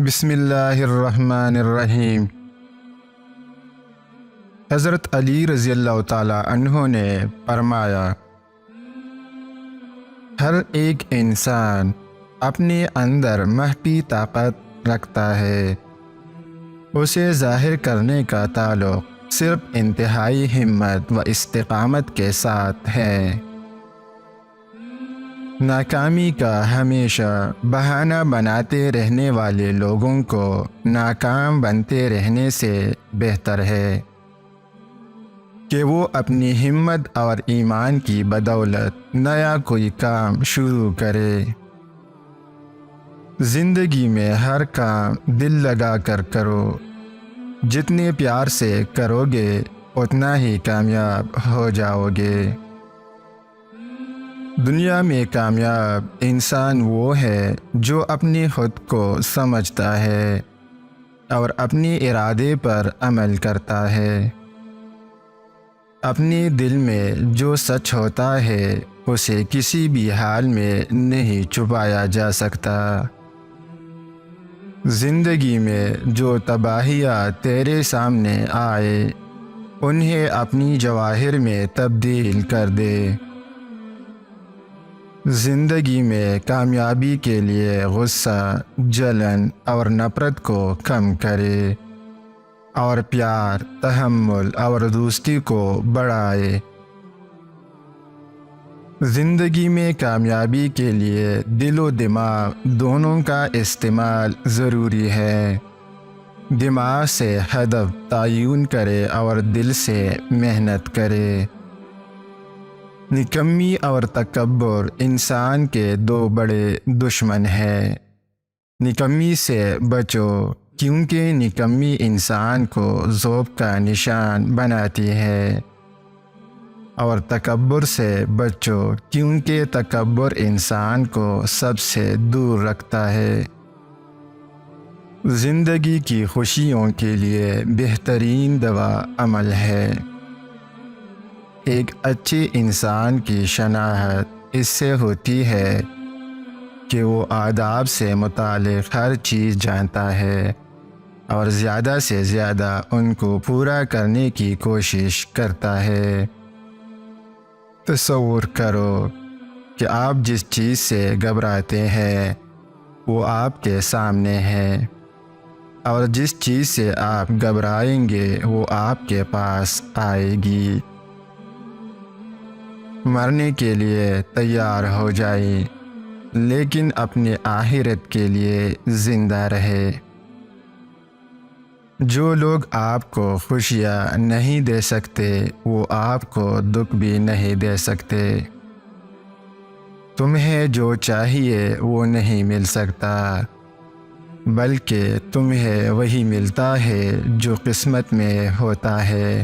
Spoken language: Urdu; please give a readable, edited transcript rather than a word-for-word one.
بسم اللہ الرحمن الرحیم۔ حضرت علی رضی اللہ تعالیٰ عنہ نے فرمایا، ہر ایک انسان اپنے اندر مخفی طاقت رکھتا ہے، اسے ظاہر کرنے کا تعلق صرف انتہائی ہمت و استقامت کے ساتھ ہے۔ ناکامی کا ہمیشہ بہانہ بناتے رہنے والے لوگوں کو ناکام بنتے رہنے سے بہتر ہے کہ وہ اپنی ہمت اور ایمان کی بدولت نیا کوئی کام شروع کرے۔ زندگی میں ہر کام دل لگا کر کرو، جتنے پیار سے کرو گے اتنا ہی کامیاب ہو جاؤ گے۔ دنیا میں کامیاب انسان وہ ہے جو اپنی خود کو سمجھتا ہے اور اپنے ارادے پر عمل کرتا ہے۔ اپنے دل میں جو سچ ہوتا ہے اسے کسی بھی حال میں نہیں چھپایا جا سکتا۔ زندگی میں جو تباہیاں تیرے سامنے آئے انہیں اپنی جواہر میں تبدیل کر دے۔ زندگی میں کامیابی کے لیے غصہ، جلن اور نفرت کو کم کرے اور پیار، تحمل اور دوستی کو بڑھائے۔ زندگی میں کامیابی کے لیے دل و دماغ دونوں کا استعمال ضروری ہے۔ دماغ سے ہدف تعین کرے اور دل سے محنت کرے۔ نکمی اور تکبر انسان کے دو بڑے دشمن ہیں۔ نکمی سے بچو کیونکہ نکمی انسان کو ذوق کا نشان بناتی ہے، اور تکبر سے بچو کیونکہ تکبر انسان کو سب سے دور رکھتا ہے۔ زندگی کی خوشیوں کے لیے بہترین دوا عمل ہے۔ ایک اچھے انسان کی شناخت اس سے ہوتی ہے کہ وہ آداب سے متعلق ہر چیز جانتا ہے اور زیادہ سے زیادہ ان کو پورا کرنے کی کوشش کرتا ہے۔ تصور کرو کہ آپ جس چیز سے گھبراتے ہیں وہ آپ کے سامنے ہے، اور جس چیز سے آپ گھبرائیں گے وہ آپ کے پاس آئے گی۔ مرنے کے لیے تیار ہو جائیں، لیکن اپنے آخرت کے لیے زندہ رہے۔ جو لوگ آپ کو خوشیاں نہیں دے سکتے وہ آپ کو دکھ بھی نہیں دے سکتے۔ تمہیں جو چاہیے وہ نہیں مل سکتا، بلکہ تمہیں وہی ملتا ہے جو قسمت میں ہوتا ہے۔